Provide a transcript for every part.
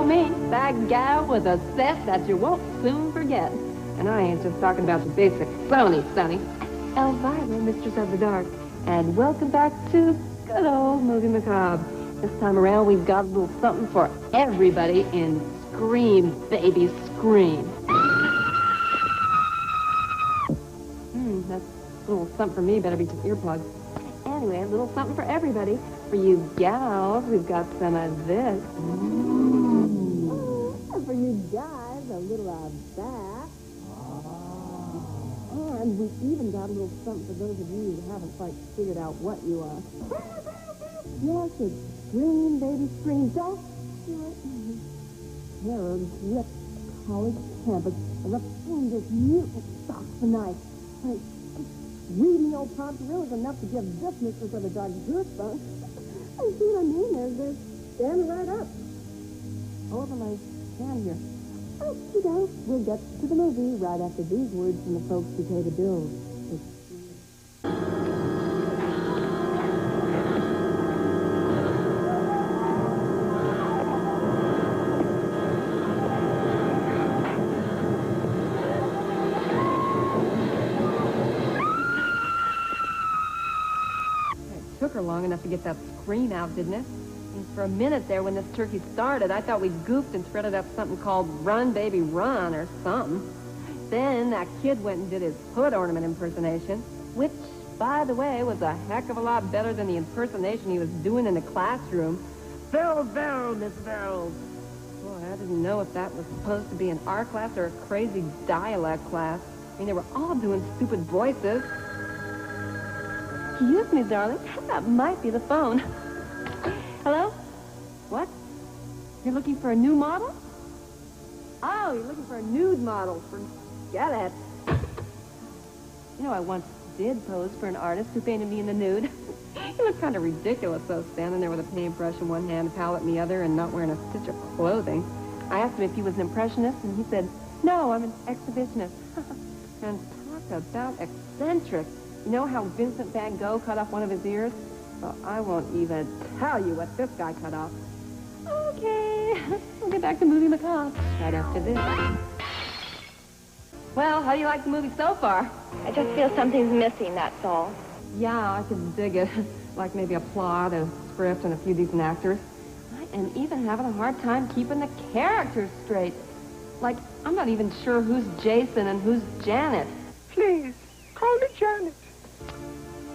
know me, that gal with a set that you won't soon forget. And I ain't just talking about the basic phony, Sonny. Elvira, Mistress of the Dark. And welcome back to good old Movie Macabre. This time around, we've got a little something for everybody in Scream, Baby, Scream. That's a little something for me. Better be some earplugs. Anyway, a little something for everybody. For you gals, we've got some of this. And for you guys, a little of that. And we even got a little something for those of you who haven't quite figured out what you are. Yes, it's Scream, Baby, Scream. Don't do it. Harold ripped college campus and obtained this mutant stock tonight. Hey, reading the old prompt really is enough to give this Mistress of the Dark goosebumps. You see what I mean? They're standing right up. Hold on, I stand here. You know, we'll get to the movie right after these words from the folks who pay the bills. It took her long enough to get that scream out, didn't it? And for a minute there, when this turkey started, I thought we goofed and threaded up something called Run, Baby, Run or something. Then that kid went and did his hood ornament impersonation, which, by the way, was a heck of a lot better than the impersonation he was doing in the classroom. Farrell, Miss Farrell. Boy, I didn't know if that was supposed to be an art class or a crazy dialect class. I mean, they were all doing stupid voices. Excuse me, darling. That might be the phone. Hello? What? You're looking for a new model? Oh, you're looking for a nude model. Forget it. You know, I once did pose for an artist who painted me in the nude. He looked kind of ridiculous, though, standing there with a paintbrush in one hand, a palette in the other, and not wearing a stitch of clothing. I asked him if he was an impressionist, and he said, no, I'm an exhibitionist. And talk about eccentric. You know how Vincent van Gogh cut off one of his ears? Well, I won't even tell you what this guy cut off. Okay, we'll get back to Movie Macabre right after this. Well, how do you like the movie so far? I just feel something's missing, that's all. Yeah, I could dig it. Like maybe a plot, a script, and a few decent actors. I am even having a hard time keeping the characters straight. Like, I'm not even sure who's Jason and who's Janet. Please, call me Janet.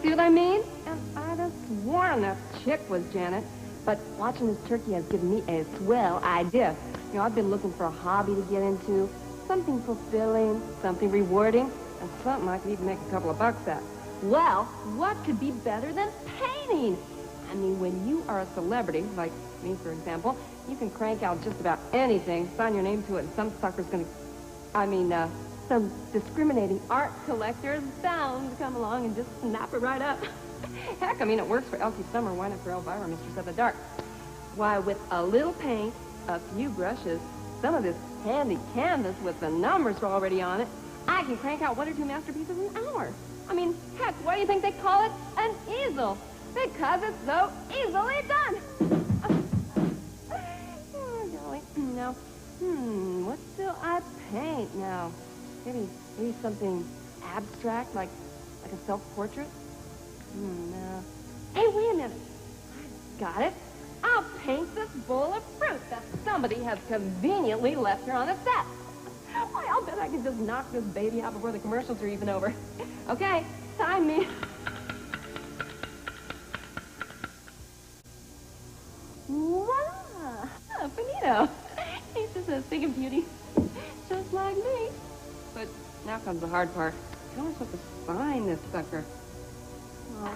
See what I mean? And I'd have sworn that chick was Janet. But watching this turkey has given me a swell idea. You know, I've been looking for a hobby to get into. Something fulfilling, something rewarding, and something I could even make a couple of bucks at. Well, what could be better than painting? I mean, when you are a celebrity, like me, for example, you can crank out just about anything, sign your name to it, and some sucker's gonna... some discriminating art collector is bound to come along and just snap it right up. Heck, I mean, it works for Elkie Summer. Why not for Elvira, Mistress of the Dark? Why, with a little paint, a few brushes, some of this handy canvas with the numbers already on it, I can crank out one or two masterpieces an hour. I mean, heck, why do you think they call it an easel? Because it's so easily done. Oh, golly. Now, what do I paint now? Maybe something abstract, like a self-portrait? No. Hey, wait a minute. I've got it. I'll paint this bowl of fruit that somebody has conveniently left here on a set. Why, I'll bet I can just knock this baby out before the commercials are even over. Okay, time me. Voila! Oh, finito. He's just a thing of beauty, just like me. But now comes the hard part. How am I supposed to sign this sucker? Well,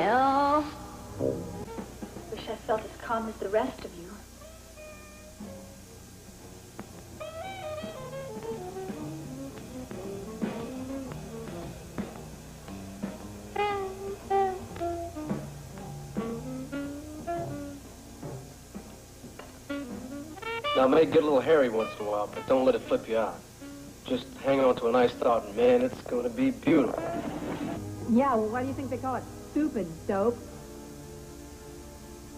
E-L. Wish I felt as calm as the rest of you. Now, it may get a little hairy once in a while, but don't let it flip you out. Just hang on to a nice thought, and man, it's going to be beautiful. Yeah, well, why do you think they call it stupid, dope?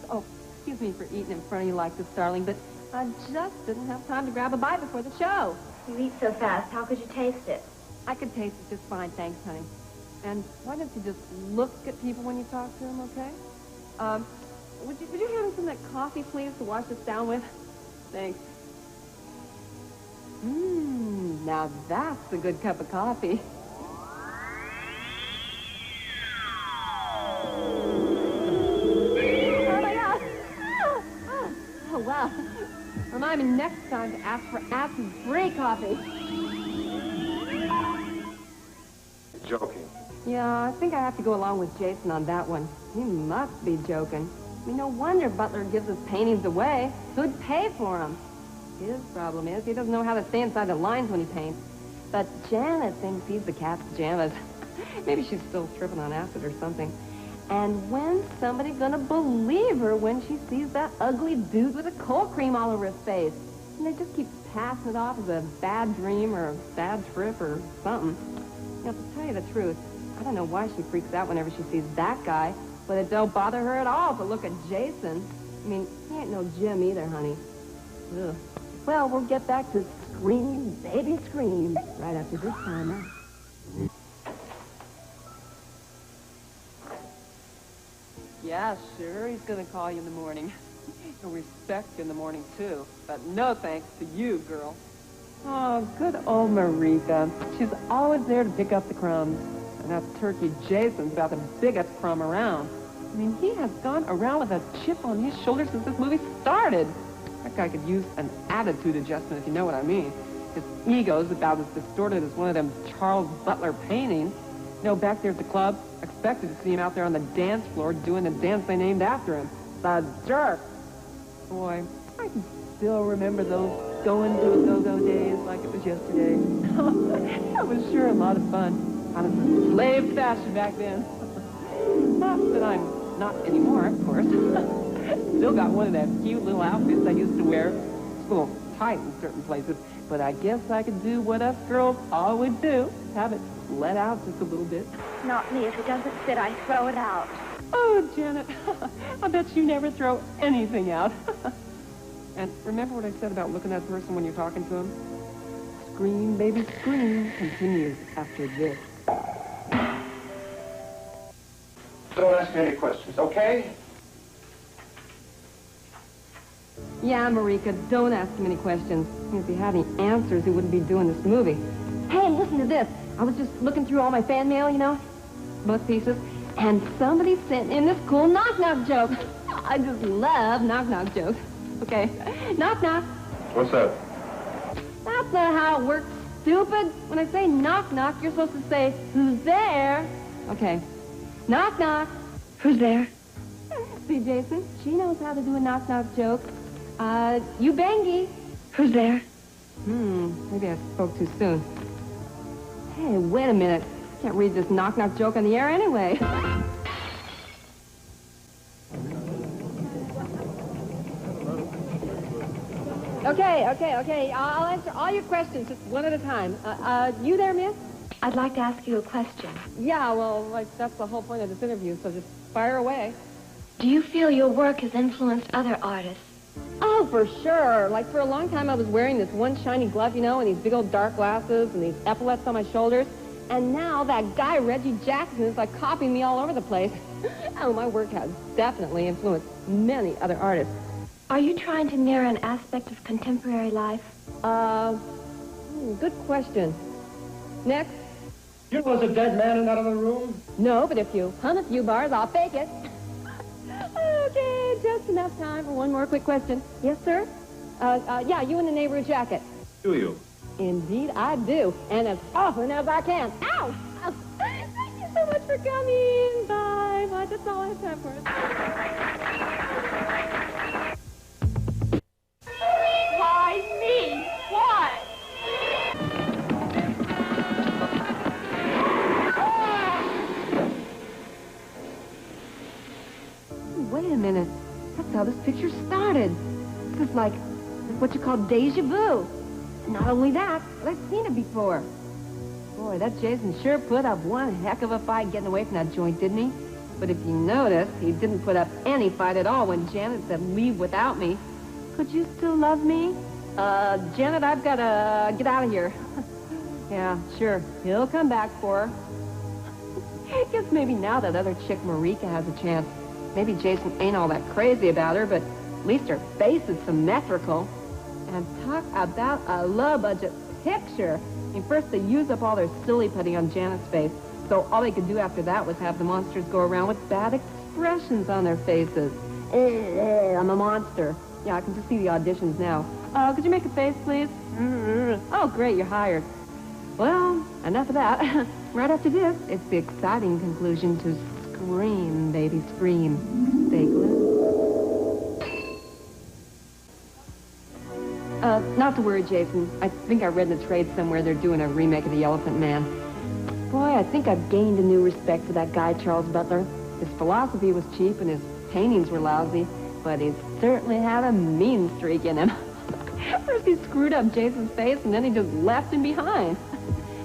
Oh, Excuse me for eating in front of you like this, darling, but I just didn't have time to grab a bite before the show. You eat so fast. How could you taste it? I could taste it just fine, thanks, honey. And why don't you just look at people when you talk to them, okay? Would you hand me some of that coffee, please, to wash this down with? Thanks. Now that's a good cup of coffee. Oh, my God. Oh, wow. Remind me next time to ask for acid-free coffee. Joking. Yeah, I think I have to go along with Jason on that one. He must be joking. I mean, no wonder Butler gives his paintings away. Who'd pay for them? His problem is he doesn't know how to stay inside the lines when he paints. But Janet thinks he's the cat's pajamas. Maybe she's still tripping on acid or something. And when's somebody gonna believe her when she sees that ugly dude with a cold cream all over his face? And they just keep passing it off as a bad dream or a bad trip or something. You know, to tell you the truth, I don't know why she freaks out whenever she sees that guy, but it don't bother her at all to look at Jason. I mean, he ain't no Jim either, honey. Ugh. Well, we'll get back to Scream, Baby Scream right after this timer. Yeah, sure, he's gonna call you in the morning. He'll respect you in the morning, too. But no thanks to you, girl. Oh, good old Marika. She's always there to pick up the crumbs. And that turkey Jason's about the biggest crumb around. I mean, he has gone around with a chip on his shoulder since this movie started. That guy could use an attitude adjustment, if you know what I mean. His ego's about as distorted as one of them Charles Butler paintings. You know, back there at the club, expected to see him out there on the dance floor doing the dance they named after him. The jerk! Boy, I can still remember those going to a go-go days like it was yesterday. That was sure a lot of fun. Kind of slave fashion back then. Not that I'm not anymore, of course. Still got one of them cute little outfits I used to wear. It's a little tight in certain places, but I guess I could do what us girls always do. Have it let out just a little bit. Not me. If it doesn't fit, I throw it out. Oh, Janet, I bet you never throw anything out. And remember what I said about looking at that person when you're talking to him? Scream, baby, scream continues after this. Don't ask me any questions, okay? Yeah, Marika, don't ask him any questions. If he had any answers, he wouldn't be doing this movie. Hey, listen to this. I was just looking through all my fan mail, you know, both pieces, and somebody sent in this cool knock-knock joke. I just love knock-knock jokes. Okay, knock-knock. What's that? That's not how it works, stupid. When I say knock-knock, you're supposed to say, who's there? Okay, knock-knock. Who's there? See, Jason, she knows how to do a knock-knock joke. You bangy. Who's there? Maybe I spoke too soon. Hey, wait a minute. Can't read this knock-knock joke on the air anyway. Okay. I'll answer all your questions just one at a time. You there, miss? I'd like to ask you a question. Yeah, well, like, that's the whole point of this interview, so just fire away. Do you feel your work has influenced other artists? Oh, for sure. Like, for a long time, I was wearing this one shiny glove, you know, and these big old dark glasses and these epaulets on my shoulders. And now that guy, Reggie Jackson, is, like, copying me all over the place. Oh, my work has definitely influenced many other artists. Are you trying to mirror an aspect of contemporary life? Good question. Next. You was a dead man in that other room? No, but if you hum a few bars, I'll fake it. Okay, just enough time for one more quick question. Yes, sir? Yeah, you in the neighborhood jacket. Do you? Indeed, I do. And as often as I can. Ow! Ow. Thank you so much for coming. Bye. Bye. That's all I have time for. Why me? Why? Wait a minute. That's how this picture started. This is like what you call deja vu. Not only that, but I've seen it before. Boy, that Jason sure put up one heck of a fight getting away from that joint, didn't he? But if you notice, he didn't put up any fight at all when Janet said, leave without me. Could you still love me? Janet, I've got to get out of here. Yeah, sure. He'll come back for her. I guess maybe now that other chick Marika has a chance. Maybe Jason ain't all that crazy about her, but at least her face is symmetrical. And talk about a low-budget picture. I mean, first they used up all their silly putty on Janet's face, so all they could do after that was have the monsters go around with bad expressions on their faces. I'm a monster. Yeah, I can just see the auditions now. Could you make a face, please? Oh, great, you're hired. Well, enough of that. Right after this, it's the exciting conclusion to Scream, Baby, Scream. Stay glued. Not to worry, Jason. I think I read in the trade somewhere they're doing a remake of The Elephant Man. Boy, I think I've gained a new respect for that guy, Charles Butler. His philosophy was cheap and his paintings were lousy, but he certainly had a mean streak in him. First he screwed up Jason's face, and then he just left him behind.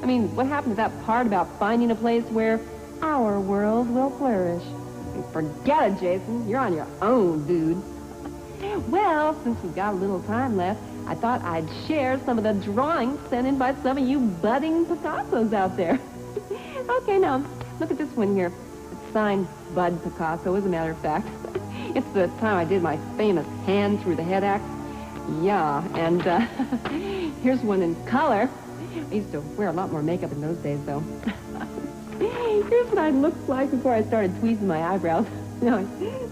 I mean, what happened to that part about finding a place where our world will flourish? I mean, forget it, Jason. You're on your own, dude. Well, since we've got a little time left, I thought I'd share some of the drawings sent in by some of you budding Picassos out there. Okay, now, look at this one here. It's signed Bud Picasso, as a matter of fact. It's the time I did my famous hand through the head act. Yeah, and here's one in color. I used to wear a lot more makeup in those days, though. Here's what I looked like before I started tweezing my eyebrows. No, I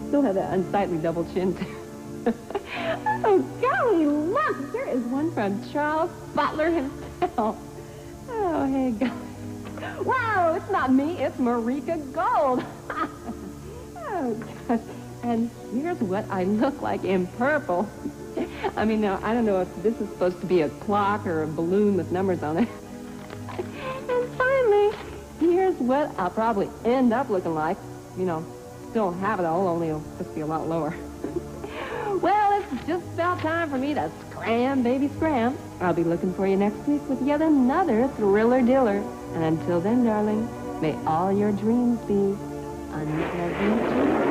still have that unsightly double chin. Oh, golly, look! There is one from Charles Butler himself. Oh, hey, golly. Wow, it's not me, it's Marika Gold. Oh, gosh. And here's what I look like in purple. I mean, now, I don't know if this is supposed to be a clock or a balloon with numbers on it. And finally, here's what I'll probably end up looking like. You know, still have it all, only it'll just be a lot lower. Well, it's just about time for me to scram, baby, scram. I'll be looking for you next week with yet another thriller diller. And until then, darling, may all your dreams be unpleasant dreams.